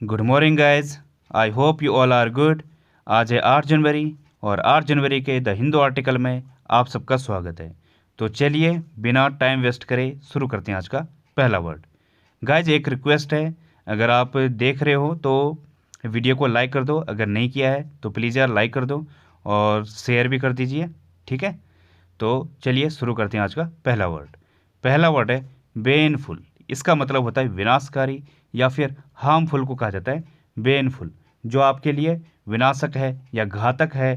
Good morning guys, I hope you all are good. आज है 8 जनवरी और 8 जनवरी के द हिंदू आर्टिकल में आप सबका स्वागत है। तो चलिए बिना टाइम वेस्ट करे शुरू करते हैं आज का पहला वर्ड। गाइज एक रिक्वेस्ट है, अगर आप देख रहे हो तो वीडियो को लाइक कर दो, अगर नहीं किया है तो प्लीज़ यार लाइक कर दो और शेयर भी कर दीजिए, ठीक है। तो चलिए शुरू करते हैं आज का पहला वर्ड। पहला वर्ड है बेनफुल। इसका मतलब होता है विनाशकारी या फिर हार्मफुल को कहा जाता है बेनफुल। जो आपके लिए विनाशक है या घातक है,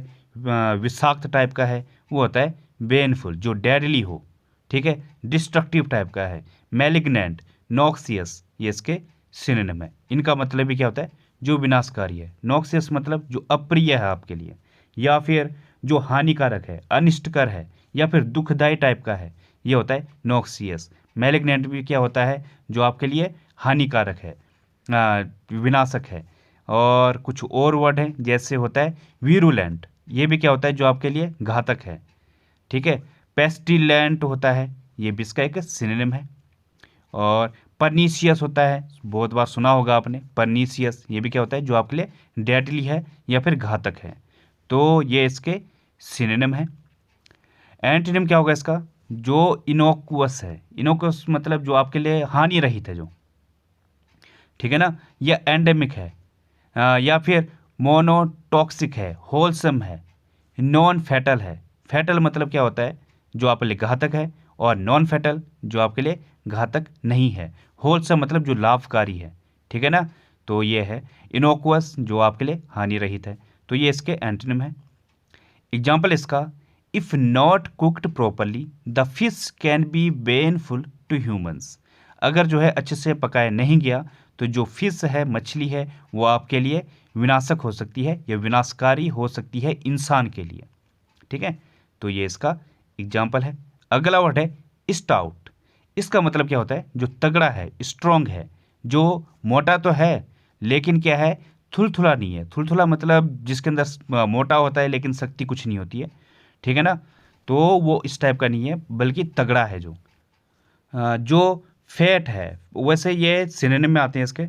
विषाक्त टाइप का है, वो होता है बेनफुल। जो डेडली हो, ठीक है, डिस्ट्रक्टिव टाइप का है, मैलिग्नेंट, नॉक्सियस, ये इसके सिनोनिम है। इनका मतलब भी क्या होता है, जो विनाशकारी है। नॉक्सियस मतलब जो अप्रिय है आपके लिए, या फिर जो हानिकारक है, अनिष्टकर है, या फिर दुखदायी टाइप का है, ये होता है नॉक्सियस। मैलिग्नेंट भी क्या होता है, जो आपके लिए हानिकारक है, विनाशक है। और कुछ और वर्ड है, जैसे होता है वीरुलेंट, ये भी क्या होता है, जो आपके लिए घातक है, ठीक है। पेस्टिलेंट होता है, ये भी इसका एक सिनोनिम है। और परनीसियस होता है, बहुत बार सुना होगा आपने परनीसियस, ये भी क्या होता है, जो आपके लिए डेडली है या फिर घातक है। तो ये इसके सिनोनिम है। एंटीनिम क्या होगा इसका, जो इनोकुअस है। इनोकुअस मतलब जो आपके लिए हानि रहित है, जो, ठीक है ना। यह एंडेमिक है, या फिर मोनोटॉक्सिक है, होलसम है, नॉन फैटल है। फैटल मतलब क्या होता है, जो आपके लिए घातक है, और नॉन फैटल जो आपके लिए घातक नहीं है। होलसम मतलब जो लाभकारी है, ठीक है ना। तो ये है इनोकुअस, जो आपके लिए हानि रहित है। तो ये इसके एंटोनिम है। एग्जाम्पल इसका, if not cooked properly the fish can be baneful to humans. अगर जो है अच्छे से पकाया नहीं गया तो जो फिश है, मछली है, वो आपके लिए विनाशक हो सकती है या विनाशकारी हो सकती है इंसान के लिए, ठीक है। तो ये इसका एग्जाम्पल है। अगला वर्ड है स्टाउट। इसका मतलब क्या होता है, जो तगड़ा है, स्ट्रॉन्ग है, जो मोटा तो है लेकिन क्या है, थुलथुला नहीं है। थुलथुला मतलब जिसके अंदर मोटा होता है लेकिन शक्ति कुछ नहीं होती है, ठीक है ना। तो वो इस टाइप का नहीं है, बल्कि तगड़ा है। जो फैट है, वैसे ये सिनोनिम में आते हैं इसके।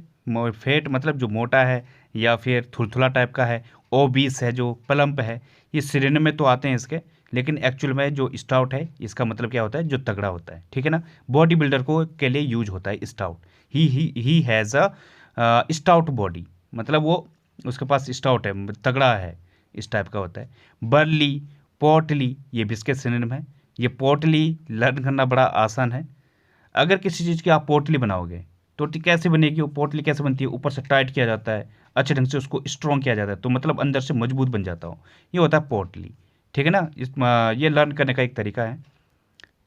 फैट मतलब जो मोटा है या फिर थुलथुला टाइप का है। ओबीस है, जो प्लम्प है, ये सिनोनिम में तो आते हैं इसके। लेकिन एक्चुअल में जो स्टाउट है, इसका मतलब क्या होता है, जो तगड़ा होता है, ठीक है ना। बॉडी बिल्डर को के लिए यूज होता है stout. He has a stout body, मतलब वो, उसके पास स्टाउट है, तगड़ा है, इस टाइप का होता है। बर्ली, पोर्टली, ये भी इसके सिनोनिम है। ये पोर्टली लर्न करना बड़ा आसान है। अगर किसी चीज़ की आप पोटली बनाओगे तो कैसे बनेगी, वो पोटली कैसे बनती है, ऊपर से टाइट किया जाता है, अच्छे ढंग से उसको स्ट्रॉन्ग किया जाता है, तो मतलब अंदर से मजबूत बन जाता हो, ये होता है पोटली, ठीक है ना। ये लर्न करने का एक तरीका है।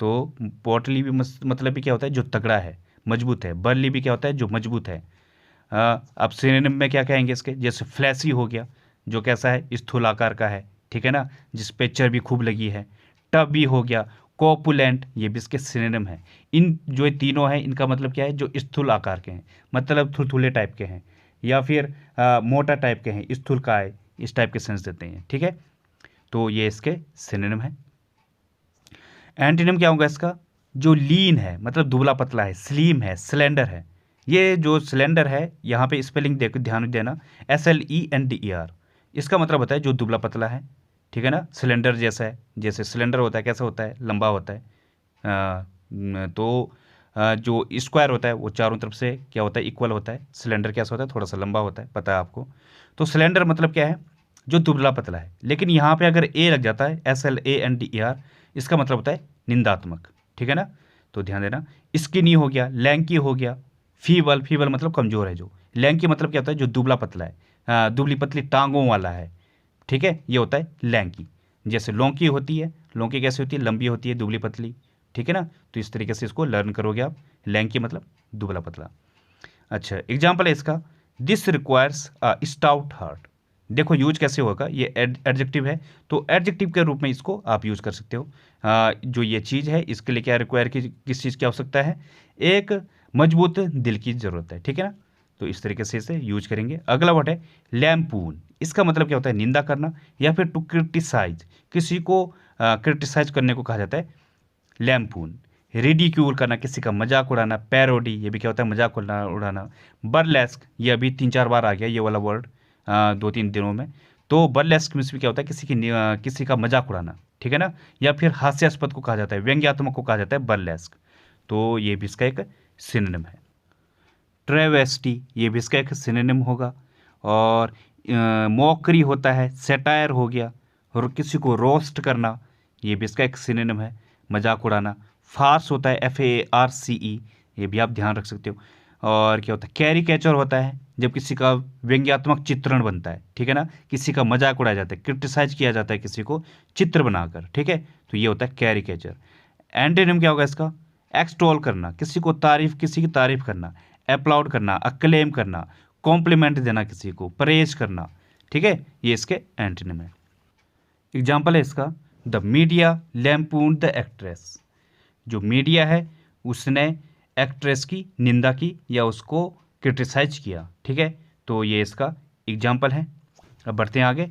तो पोटली भी मतलब भी क्या होता है, जो तगड़ा है, मजबूत है। बर्ली भी क्या होता है, जो मजबूत है। अब सिनोनिम में क्या कहेंगे इसके, जैसे फ्लैसी हो गया, जो कैसा है, स्थूल आकार का है, ठीक है ना, जिस पे चर्बी खूब लगी है। टबी हो गया, कॉपुलेंट, ये भी इसके सिनोनिम है। इन जो ये तीनों हैं, इनका मतलब क्या है, जो स्थूल आकार के हैं, मतलब थुलथुले टाइप के हैं, या फिर मोटा टाइप के हैं, स्थूलकाय, इस टाइप के सेंस देते हैं, ठीक है। तो ये इसके सिनोनिम है। एंटीनिम क्या होगा इसका, जो लीन है, मतलब दुबला पतला है, स्लिम है, स्लेंडर है। ये जो सिलेंडर है, यहाँ पे स्पेलिंग ध्यान देना, SLENDER। इसका मतलब होता है जो दुबला पतला है, ठीक है ना। सिलेंडर जैसा है, जैसे सिलेंडर होता है, कैसा होता है, लंबा होता है। तो जो स्क्वायर होता है वो चारों तरफ से क्या होता है, इक्वल होता है। सिलेंडर कैसा होता है, थोड़ा सा लंबा होता है, पता है आपको। तो सिलेंडर मतलब क्या है, जो दुबला पतला है। लेकिन यहाँ पे अगर ए लग जाता है, SLANDER, इसका मतलब होता है निंदात्मक, ठीक है ना। तो ध्यान देना। स्किनी हो गया, लैंकी हो गया, फीबल, फीबल मतलब कमज़ोर है। जो लैंकी मतलब क्या होता है, जो दुबला पतला है, दुबली पतली टांगों वाला है, ठीक है, ये होता है लैंकी। जैसे लौंकी होती है, लौंकी कैसे होती है, लंबी होती है, दुबली पतली, ठीक है ना। तो इस तरीके से इसको लर्न करोगे आप। लैंकी मतलब दुबला पतला। अच्छा, एग्जाम्पल है इसका, this requires a stout heart. देखो यूज कैसे होगा, ये एडजेक्टिव है, तो एडजेक्टिव के रूप में इसको आप यूज कर सकते हो। जो ये चीज़ है, इसके लिए क्या रिक्वायर की, किस चीज़ की आवश्यकता है, एक मजबूत दिल की ज़रूरत है, ठीक है ना। तो इस तरीके से इसे यूज करेंगे। अगला वर्ड है लैम्पून। इसका मतलब क्या होता है, निंदा करना, या फिर टू क्रिटिसाइज, किसी को क्रिटिसाइज करने को कहा जाता है लैम्पून। रिडिक्यूल करना, किसी का मजाक उड़ाना, पैरोडी, ये भी क्या होता है, मजाक उड़ाना। बर्लेस्क, ये अभी 3-4 बार आ गया ये वाला वर्ड 2-3 दिनों में। तो बर्लेस्क में भी क्या होता है, किसी का मजाक उड़ाना, ठीक है ना, या फिर हास्यास्पद को कहा जाता है, व्यंग्यात्मक को कहा जाता है बर्लेस्क। तो ये भी इसका एक सिनोनिम है। ट्रेवेस्टी, ये भी इसका एक सिनोनिम होगा। और मॉकरी होता है, सेटायर हो गया, और किसी को रोस्ट करना, ये भी इसका एक सिनोनिम है, मजाक उड़ाना। फार्स होता है, FARCE, ये भी आप ध्यान रख सकते हो। और क्या होता है, कैरिकेचर होता है, जब किसी का व्यंग्यात्मक चित्रण बनता है, ठीक है ना, किसी का मजाक उड़ाया जाता है, क्रिटिसाइज किया जाता है किसी को चित्र बनाकर, ठीक है, तो ये होता है कैरिकेचर। एंटोनिम क्या होगा इसका, एक्सटोल करना, किसी की तारीफ करना, अप्लाउड करना, अक्लेम करना, कॉम्प्लीमेंट देना, किसी को प्रेज करना, ठीक है, ये इसके एंटोनिम है। एग्जाम्पल है इसका, द मीडिया लैम्पून द एक्ट्रेस, जो मीडिया है उसने एक्ट्रेस की निंदा की या उसको क्रिटिसाइज किया, ठीक है, तो ये इसका एग्जाम्पल है। अब बढ़ते हैं आगे।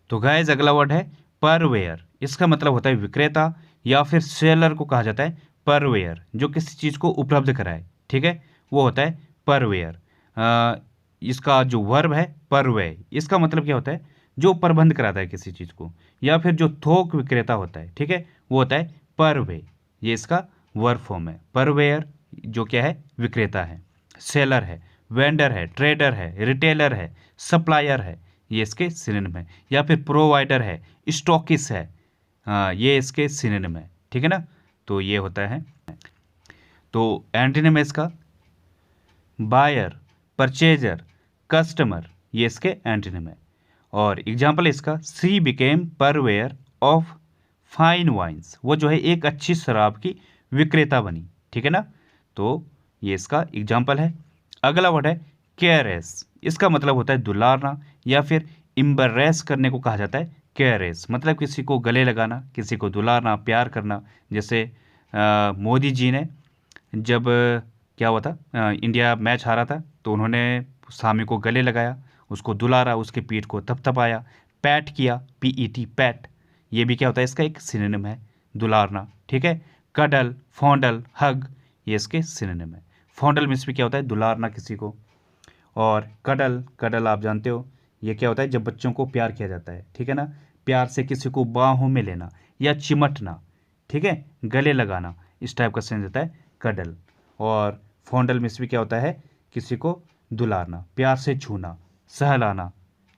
तो गाइस अगला वर्ड है परवेयर, इसका मतलब होता है विक्रेता, या फिर सेलर को कहा जाता है परवेयर, जो किसी चीज़ को उपलब्ध कराए, ठीक है, वो होता है परवेयर। इसका जो वर्ब है परवे, इसका मतलब क्या होता है, जो प्रबंध कराता है किसी चीज़ को, या फिर जो थोक विक्रेता होता है, ठीक है, वो होता है परवे, ये इसका वर्ब फॉर्म है। परवेयर जो क्या है, विक्रेता है, सेलर है, वेंडर है, ट्रेडर है, रिटेलर है, सप्लायर है, ये इसके सिनोनिम है। या फिर प्रोवाइडर है, स्टॉकिस है, हाँ ये इसके सिनोनिम है, ठीक है ना, तो ये होता है। तो एंटोनिम है इसका बायर, परचेजर, कस्टमर, ये इसके एंटोनिम है। और एग्जाम्पल इसका, she became purveyor of fine wines, वो जो है एक अच्छी शराब की विक्रेता बनी, ठीक है ना, तो ये इसका एग्जाम्पल है। अगला वर्ड है केयरेस, इसका मतलब होता है दुलारना, या फिर इम्बरेस करने को कहा जाता है केयरेस, मतलब किसी को गले लगाना, किसी को दुलारना, प्यार करना। जैसे मोदी जी ने जब क्या हुआ था, इंडिया मैच हारा था, तो उन्होंने सामी को गले लगाया, उसको दुलारा, उसके पीठ को थपथपाया, पैट किया, PET पैट, ये भी क्या होता है, इसका एक सिनोनिम है, दुलारना, ठीक है। कडल, फॉन्डल, हग, ये इसके सिनोनिम है। फॉन्डल मीन्स भी क्या होता है, दुलारना किसी को। और कडल, कडल आप जानते हो, ये क्या होता है, जब बच्चों को प्यार किया जाता है, ठीक है ना, प्यार से किसी को बाहों में लेना या चिमटना, ठीक है, गले लगाना, इस टाइप का सेंस होता है कडल। और फॉन्डल मीन्स भी क्या होता है, किसी को दुलारना, प्यार से छूना, सहलाना,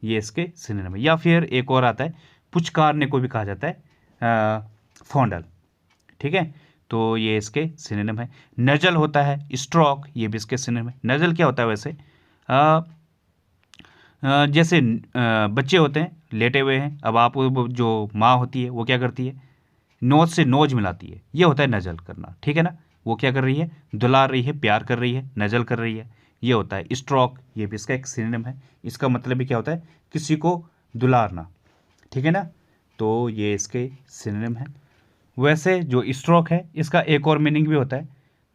ये इसके सिनोनिम है। या फिर एक और आता है, पुचकारने को भी कहा जाता है फॉन्डल, ठीक है, तो ये इसके सिनोनिम है। नजल होता है, स्ट्रोक, ये भी इसके सिनोनिम है। नजल क्या होता है वैसे, जैसे बच्चे होते हैं लेटे हुए हैं, अब आप जो माँ होती है वो क्या करती है, नोज से नोज मिलाती है, ये होता है नजल करना, ठीक है ना, वो क्या कर रही है, दुलार रही है, प्यार कर रही है, नजल कर रही है, ये होता है स्ट्रोक, ये भी इसका एक सिनोनिम है। इसका मतलब भी क्या होता है, किसी को दुलारना, ठीक है ना, तो ये इसके सिनोनिम है। वैसे जो स्ट्रोक है इसका एक और मीनिंग भी होता है,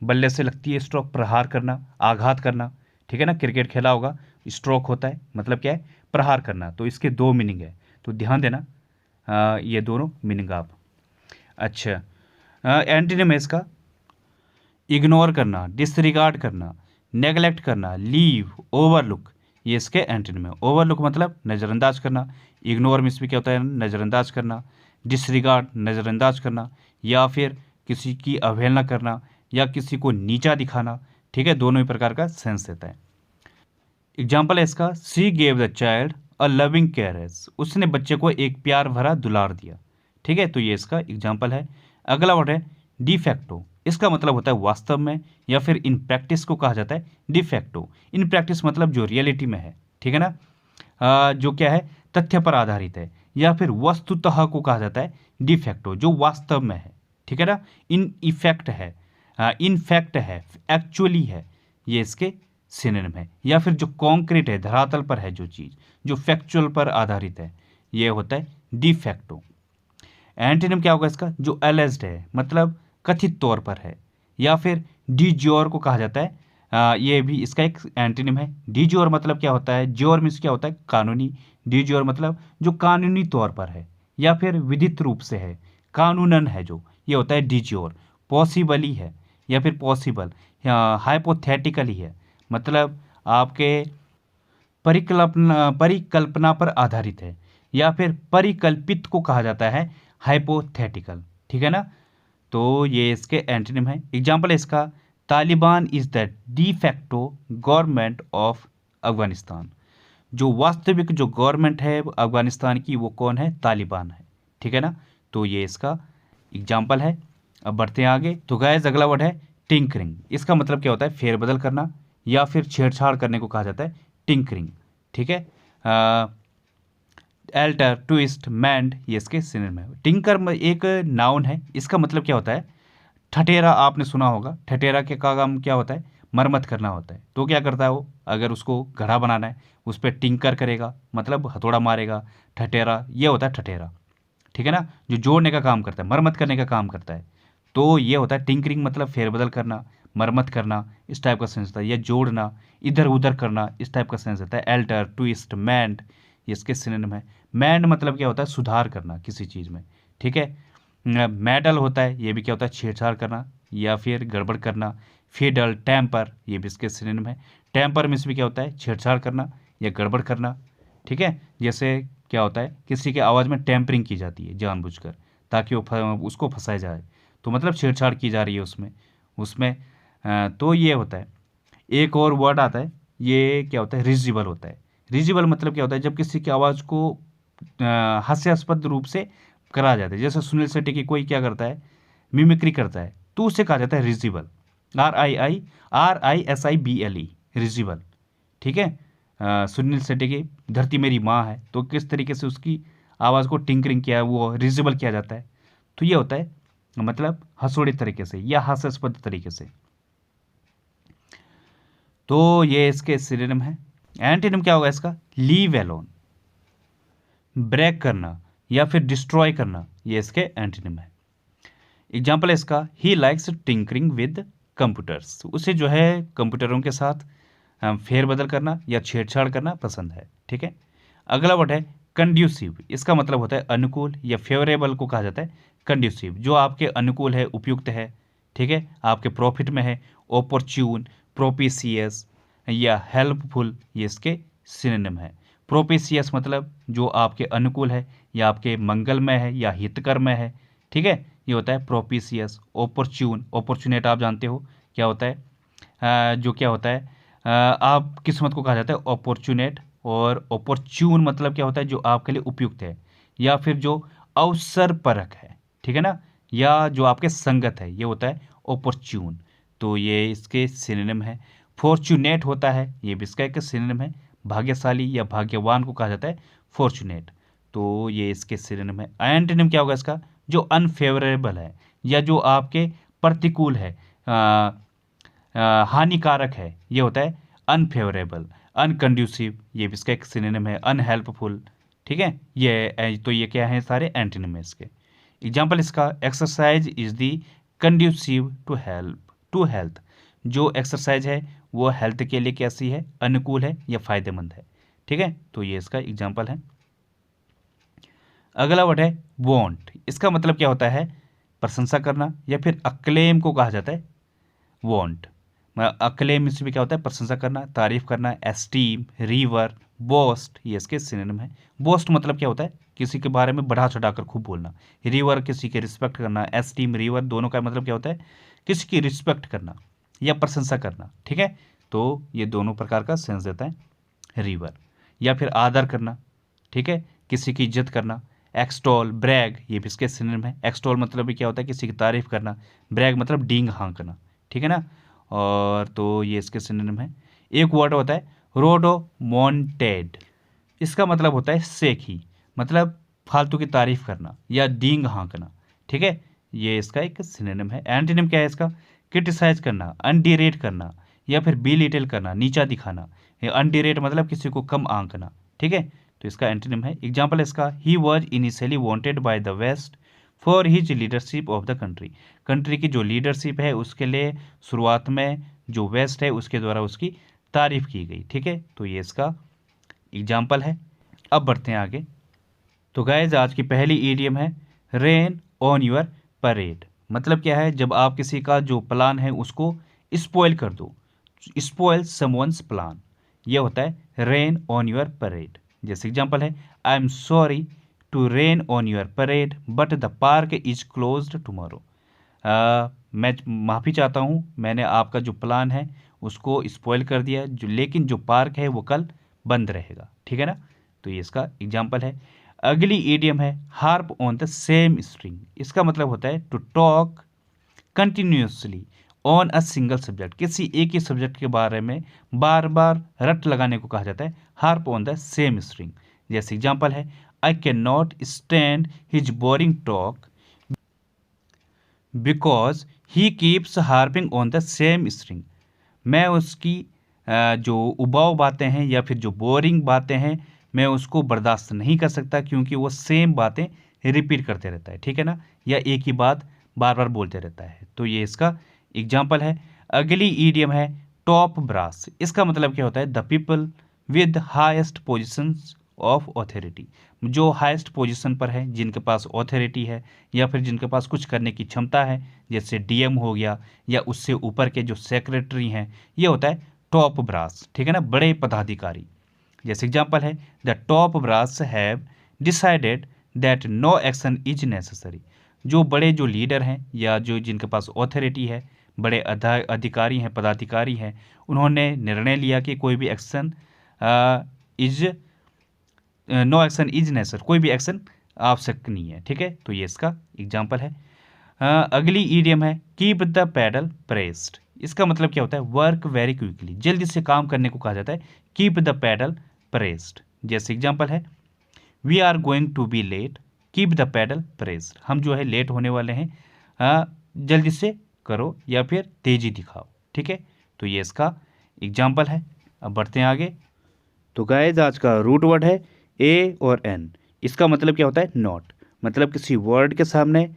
बल्ले से लगती है स्ट्रोक, प्रहार करना, आघात करना, ठीक है ना, क्रिकेट खेला होगा, स्ट्रोक होता है, मतलब क्या है, प्रहार करना, तो इसके 2 मीनिंग है, तो ध्यान देना ये दोनों मीनिंग आप। अच्छा, एंटीनिम है इसका इग्नोर करना, डिसरिगार्ड करना, नेगलेक्ट करना, लीव, ओवरलुक, ये इसके एंटीनिम है। ओवरलुक मतलब नज़रअंदाज करना, इग्नोर मीन्स भी क्या होता है, नज़रअंदाज करना, डिसरिगार्ड नज़रअंदाज करना, या फिर किसी की अवहेलना करना, या किसी को नीचा दिखाना, ठीक है, दोनों ही प्रकार का सेंस देता है। एग्जाम्पल है इसका, she gave the child a loving caress, उसने बच्चे को एक प्यार भरा दुलार दिया, ठीक है, तो ये इसका एग्जाम्पल है। अगला वर्ड है डिफेक्टो, इसका मतलब होता है वास्तव में, या फिर इन प्रैक्टिस को कहा जाता है डिफेक्टो। इन प्रैक्टिस मतलब जो रियलिटी में है, ठीक है ना, जो क्या है, तथ्य पर आधारित है, या फिर वस्तुतः को कहा जाता है डिफेक्टो, जो वास्तव में है, ठीक है ना। इन इफेक्ट है, इन फैक्ट है, एक्चुअली है, ये इसके सिनोनिम है। या फिर जो कॉन्क्रीट है, धरातल पर है जो चीज़, जो फैक्चुअल पर आधारित है, ये होता है डिफेक्टो। एंटीनिम क्या होगा इसका, जो एलेज्ड है, मतलब कथित तौर पर है, या फिर डिज्योर को कहा जाता है, ये भी इसका एक एंटीनिम है। डिज्योर मतलब क्या होता है, ज्योर मीन्स क्या होता है, कानूनी, डिज्योर मतलब जो कानूनी तौर पर है, या फिर विधित रूप से है, कानूनन है जो, ये होता है डिज्योर। पॉसिबली है या फिर पॉसिबल, हाइपोथेटिकली है, मतलब आपके परिकल्पना पर आधारित है, या फिर परिकल्पित को कहा जाता है हाइपोथेटिकल, ठीक है ना। तो ये इसके एंटोनिम है। एग्जाम्पल है इसका, Taliban is the de facto government of Afghanistan. जो वास्तविक जो गवर्नमेंट है अफगानिस्तान की वो कौन है, तालिबान है, ठीक है ना। तो ये इसका एग्जाम्पल है। अब बढ़ते हैं आगे। तो गाइस अगला वर्ड है टिंकरिंग। इसका मतलब क्या होता है, फेरबदल करना या फिर छेड़छाड़ करने को कहा जाता है टिंकरिंग, ठीक है। एल्टर, ट्विस्ट, मैंड, ये इसके सिनोनिम है। टिंकर एक नाउन है, इसका मतलब क्या होता है, ठठेरा, आपने सुना होगा, ठठेरा के का काम क्या होता है, मरम्मत करना होता है। तो क्या करता है वो, अगर उसको घड़ा बनाना है उस पर टिंकर करेगा, मतलब हथौड़ा मारेगा, ठठेरा, ये होता है ठठेरा, ठीक है ना, जो जोड़ने का काम करता है, मरम्मत करने का काम करता है। तो ये होता है टिंकरिंग, मतलब फेरबदल करना, मरम्मत करना, इस टाइप का सेंस होता है, या जोड़ना, इधर उधर करना, इस टाइप का सेंस होता है। एल्टर, ट्विस्ट, मैंड, ये इसके सिनोनिम है। मैंड मतलब क्या होता है, सुधार करना किसी चीज़ में, ठीक है। मेडल होता है, ये भी क्या होता है, छेड़छाड़ करना या फिर गड़बड़ करना। फिडल, टेम्पर, ये भी इसके सिनोनिम है। टेम्पर मीन्स भी क्या होता है, छेड़छाड़ करना या गड़बड़ करना, ठीक है। जैसे क्या होता है, किसी के आवाज़ में टेम्परिंग की जाती है जानबूझकर, ताकि उसको फंसाया जाए, तो मतलब छेड़छाड़ की जा रही है उसमें उसमें तो ये होता है। एक और वर्ड आता है, ये क्या होता है, रिजिबल होता है। रिजिबल मतलब क्या होता है, जब किसी की आवाज़ को हास्यास्पद रूप से करा जाता है, जैसे सुनील शेट्टी की कोई क्या करता है, मिमिक्री करता है, तो उसे कहा जाता है रिजिबल। RISIBLE, रिजिबल, ठीक है। सुनील शेट्टी की धरती मेरी माँ है, तो किस तरीके से उसकी आवाज़ को टिंकरिंग किया है, वो रिजिबल किया जाता है। तो ये होता है मतलब हंसोड़े तरीके से या हास्यास्पद तरीके से। तो ये इसके सिनोनिम है। एंटीनिम क्या होगा इसका, लीव एलोन, ब्रेक करना या फिर डिस्ट्रॉय करना, ये इसके एंटीनिम है। एग्जाम्पल है इसका, he likes tinkering with computers. उसे जो है कंप्यूटरों के साथ फेरबदल करना या छेड़छाड़ करना पसंद है, ठीक है। अगला वर्ड है कंड्यूसिव। इसका मतलब होता है अनुकूल, या फेवरेबल को कहा जाता है कंड्यूसिव, जो आपके अनुकूल है, उपयुक्त है, ठीक है, आपके प्रॉफिट में है। ओपरच्यून, प्रोपिशियस या हेल्पफुल, ये इसके सिनोनिम है। प्रोपिशियस मतलब जो आपके अनुकूल है या आपके मंगलमय है या हितकर में है, ठीक है, ये होता है प्रोपिशियस। ओपरच्यून, ओपरचुनेट आप जानते हो क्या होता है, जो क्या होता है, आप किस्मत को कहा जाता है अपॉर्चुनेट। और अपॉर्चून मतलब क्या होता है, जो आपके लिए उपयुक्त है या फिर जो अवसर परक है, ठीक है ना, या जो आपके संगत है, ये होता है अपॉर्चून। तो ये इसके सिनोनिम है। फॉर्चुनेट होता है, ये भी इसका एक सिनोनिम है, भाग्यशाली या भाग्यवान को कहा जाता है फॉर्चुनेट। तो ये इसके सिनोनिम है। एंटोनिम क्या होगा इसका, जो अनफेवरेबल है या जो आपके प्रतिकूल है, हानिकारक है, ये होता है अनफेवरेबल। अनकंड्यूसिव, ये भी इसका एक सिनोनिम है। अनहेल्पफुल, ठीक है। तो ये क्या है, सारे एंटोनिम है इसके। एग्जाम्पल इसका, exercise is the conducive to health. जो एक्सरसाइज है वो हेल्थ के लिए कैसी है, अनुकूल है या फायदेमंद है, ठीक है। तो ये इसका एग्जाम्पल है। अगला वर्ड है वॉन्ट। इसका मतलब क्या होता है, प्रशंसा करना या फिर अक्लेम को कहा जाता है वॉन्ट। अक्लेम इसमें भी क्या होता है, प्रशंसा करना, तारीफ करना। एस्टीम, रिवर, बोस्ट, ये इसके सिनोनिम है। बोस्ट मतलब क्या होता है, किसी के बारे में बढ़ा चढ़ाकर खूब बोलना। रिवर, किसी की रिस्पेक्ट करना। एस्टीम, रिवर, दोनों का मतलब क्या होता है, किसी की रिस्पेक्ट करना या प्रशंसा करना, ठीक है। तो ये दोनों प्रकार का सेंस देता है रिवर। या फिर आदर करना, ठीक है, किसी की इज्जत करना। एक्सटॉल, ब्रैग, ये भी इसके सिनोनिम है। एक्सटॉल मतलब भी क्या होता है, किसी की तारीफ करना। ब्रैग मतलब डींग हाँकना, ठीक है ना। और तो ये इसके सिनोनिम है। एक वर्ड होता है रोडोमोंटेड। इसका मतलब होता है सेखी, मतलब फालतू की तारीफ करना या डींग हाँकना, ठीक है। ये इसका एक सिनोनिम है। एंटोनिम क्या है इसका, क्रिटिसाइज करना, अंडररेट करना या फिर बिलिटिल करना, नीचा दिखाना। अंडररेट मतलब किसी को कम आंकना, ठीक है। तो इसका एंटोनिम है। एग्जाम्पल इसका, he was initially wanted by the west for his leadership of the country. Country की जो लीडरशिप है उसके लिए शुरुआत में जो वेस्ट है उसके द्वारा उसकी तारीफ की गई, ठीक है। तो ये इसका एग्जाम्पल है। अब बढ़ते हैं आगे। तो गाइज आज की पहली ईडियम है रेन ऑन योर परेड। मतलब क्या है, जब आप किसी का जो प्लान है उसको स्पॉइल कर दो, स्पॉइल समवन्स प्लान, ये होता है रेन ऑन योर परेड। जैसे एग्जांपल है, I am sorry to rain on your parade but the park is closed tomorrow. मैं माफ़ी चाहता हूँ, मैंने आपका जो प्लान है उसको स्पॉइल कर दिया, जो लेकिन जो पार्क है वो कल बंद रहेगा, ठीक है ना। तो ये इसका एग्जांपल है। अगली ईडियम है harp on the same string. इसका मतलब होता है to talk continuously on a single subject. किसी एक ही सब्जेक्ट के बारे में बार बार रट लगाने को कहा जाता है harp on the same string. जैसे एग्जांपल है, I can not stand his boring talk because he keeps harping on the same string. मैं उसकी जो उबाऊ बातें हैं या फिर जो बोरिंग बातें हैं, मैं उसको बर्दाश्त नहीं कर सकता क्योंकि वो सेम बातें रिपीट करते रहता है, ठीक है ना, या एक ही बात बार बार बोलते रहता है। तो ये इसका एग्जाम्पल है। अगली ईडियम है टॉप ब्रास। इसका मतलब क्या होता है, the people with highest positions of authority. जो हाईएस्ट पोजीशन पर है, जिनके पास ऑथोरिटी है या फिर जिनके पास कुछ करने की क्षमता है, जैसे डीएम हो गया या उससे ऊपर के जो सेक्रेटरी हैं, ये होता है टॉप ब्रास, ठीक है ना, बड़े पदाधिकारी। जैसे एग्जांपल है, the top brass have decided that no action is necessary. जो बड़े जो लीडर हैं या जो जिनके पास ऑथोरिटी है, बड़े अधिकारी हैं, पदाधिकारी हैं, उन्होंने निर्णय लिया कि कोई भी action is no action is necessary, कोई भी एक्शन आवश्यक नहीं है, ठीक है। तो ये इसका एग्जाम्पल है। अगली ईडियम है कीप द पैडल प्रेस्ड। इसका मतलब क्या होता है, वर्क वेरी क्विकली, जल्दी से काम करने को कहा जाता है कीप द पैडल प्रेस्ड। जैसे एग्जाम्पल है, we are going to be late keep the pedal pressed. हम जो है लेट होने वाले हैं, जल्दी से करो या फिर तेजी दिखाओ, ठीक है। तो ये इसका एग्जाम्पल है। अब बढ़ते हैं आगे। तो गाइस आज का रूट वर्ड है ए और एन। इसका मतलब क्या होता है, नॉट। मतलब किसी वर्ड के सामने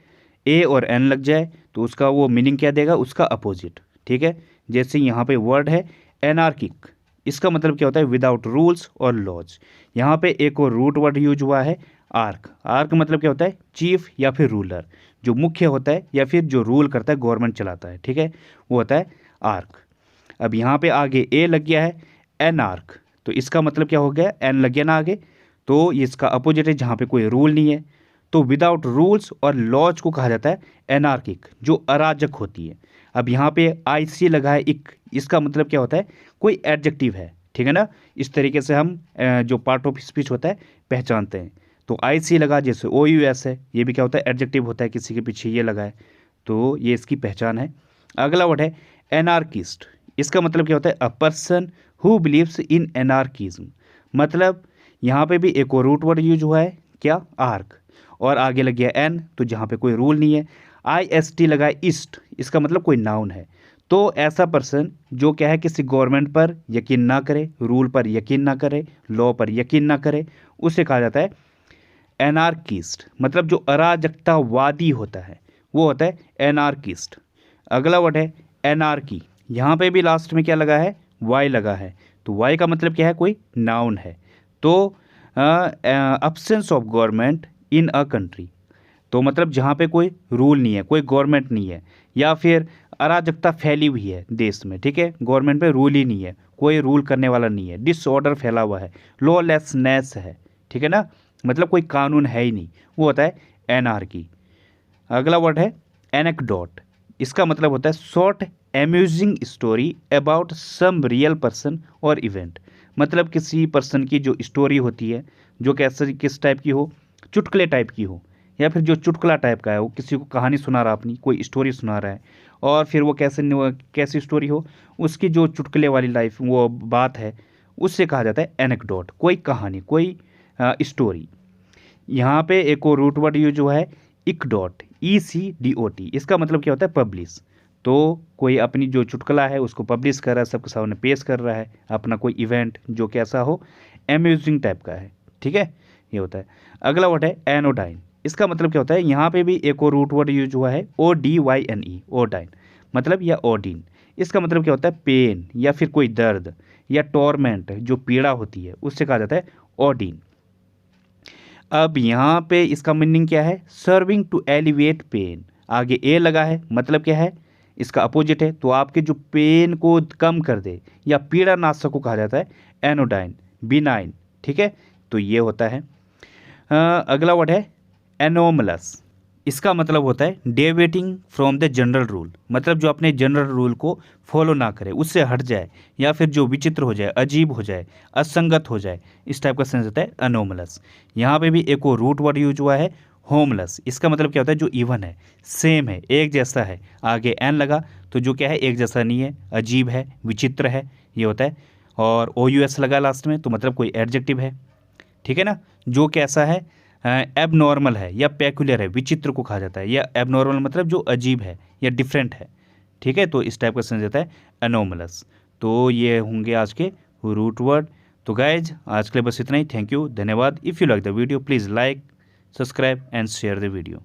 ए और एन लग जाए तो उसका वो मीनिंग क्या देगा, उसका अपोजिट, ठीक है। जैसे यहाँ पे वर्ड है एनार्किक। इसका मतलब क्या होता है, विदाउट रूल्स और लॉज। यहाँ पे एक और रूट वर्ड यूज हुआ है आर्क। आर्क मतलब क्या होता है, चीफ या फिर रूलर, जो मुख्य होता है या फिर जो रूल करता है, गवर्नमेंट चलाता है, ठीक है, वो होता है आर्क। अब यहाँ पे आगे ए लग गया है एनार्क, तो इसका मतलब क्या हो गया, एन लग गया ना आगे, तो ये इसका अपोजिट है जहाँ पे कोई रूल नहीं है। तो विदाउट रूल्स और लॉज को कहा जाता है एनार्किक, जो अराजक होती है। अब यहाँ पे आई सी लगा है इक, इसका मतलब क्या होता है, कोई एडजेक्टिव है, ठीक है ना। इस तरीके से हम जो पार्ट ऑफ स्पीच होता है पहचानते हैं। तो आई सी लगा, जैसे ओ यू एस है, ये भी क्या होता है, एडजेक्टिव होता है, किसी के पीछे ये लगा है, तो ये इसकी पहचान है। अगला वर्ड है एनार्किस्ट। इसका मतलब क्या होता है, a person who believes in anarchism. मतलब यहाँ पे भी एक और रूट वर्ड यूज हुआ है, क्या, आर्क, और आगे लग गया एन, तो जहाँ पे कोई रूल नहीं है। आई एस टी लगा ईस्ट, इसका मतलब कोई नाउन है। तो ऐसा पर्सन जो क्या है, किसी गवर्नमेंट पर यकीन ना करे, रूल पर यकीन ना करे, लॉ पर यकीन ना करे, उसे कहा जाता है एनार्किस्ट। मतलब जो अराजकतावादी होता है वो होता है एनार्किस्ट। अगला वर्ड है एनार्की। यहाँ पे भी लास्ट में क्या लगा है, वाई लगा है। तो वाई का मतलब क्या है, कोई नाउन है। तो absence of government in a country, तो मतलब जहाँ पे कोई रूल नहीं है, कोई गवर्नमेंट नहीं है, या फिर अराजकता फैली हुई है देश में, ठीक है, गवर्नमेंट पे रूल ही नहीं है, कोई रूल करने वाला नहीं है, डिसऑर्डर फैला हुआ है, लॉलेसनेस है, ठीक है ना, मतलब कोई कानून है ही नहीं, वो होता है एनार्की। अगला वर्ड है एनेक्डोट। इसका मतलब होता है short amusing story about some real person और इवेंट। मतलब किसी पर्सन की जो स्टोरी होती है, जो कैसे किस टाइप की हो, चुटकुले टाइप की हो, या फिर जो चुटकुला टाइप का है, वो किसी को कहानी सुना रहा, अपनी कोई स्टोरी सुना रहा है, और फिर वो कैसी स्टोरी हो, उसकी जो चुटकुले वाली लाइफ वो बात है, उससे कहा जाता है एनेक्डोट, कोई कहानी, कोई स्टोरी। यहाँ पे एक और रूट वर्ड यूज हुआ है इकडोट, ECDOT। इसका मतलब क्या होता है, पब्लिश। तो कोई अपनी जो चुटकुला है उसको पब्लिश कर रहा है, सबके सामने पेश कर रहा है अपना कोई इवेंट जो कैसा हो, अम्यूजिंग टाइप का है, ठीक है, ये होता है। अगला वर्ड है एनोडाइन। इसका मतलब क्या होता है, यहाँ पे भी एक और रूट वर्ड यूज हुआ है ODYNE, ओडाइन, मतलब या ओडिन। इसका मतलब क्या होता है, पेन या फिर कोई दर्द या टॉर्मेंट, जो पीड़ा होती है, उससे कहा जाता है ओडिन। अब यहाँ पे इसका मीनिंग क्या है, सर्विंग टू एलिवेट पेन। आगे ए लगा है, मतलब क्या है, इसका अपोजिट है, तो आपके जो पेन को कम कर दे या पीड़ा नाशक को कहा जाता है एनोडाइन, बिनाइन। ठीक है, तो ये होता है। अगला वर्ड है एनोमलस। इसका मतलब होता है deviating from the general rule, मतलब जो अपने जनरल रूल को फॉलो ना करे, उससे हट जाए, या फिर जो विचित्र हो जाए, अजीब हो जाए, असंगत हो जाए, इस टाइप का सेंस होता है अनोमलस। यहाँ पे भी एक और रूट वर्ड यूज हुआ है होमलस। इसका मतलब क्या होता है, जो इवन है, सेम है, एक जैसा है, आगे एन लगा तो जो क्या है, एक जैसा नहीं है, अजीब है, विचित्र है, ये होता है। और ओ यू एस लगा लास्ट में तो मतलब कोई एडजेक्टिव है। ठीक है ना, जो कैसा है, एबनॉर्मल है या पेकुलियर है, विचित्र को कहा जाता है, या एबनॉर्मल मतलब जो अजीब है या डिफरेंट है। ठीक है, तो इस टाइप का सेंस देता है एनोमलस। तो ये होंगे आज के रूट वर्ड। तो गाइज आज के लिए बस इतना ही। थैंक यू, धन्यवाद। If you like the video please like, subscribe and share the video.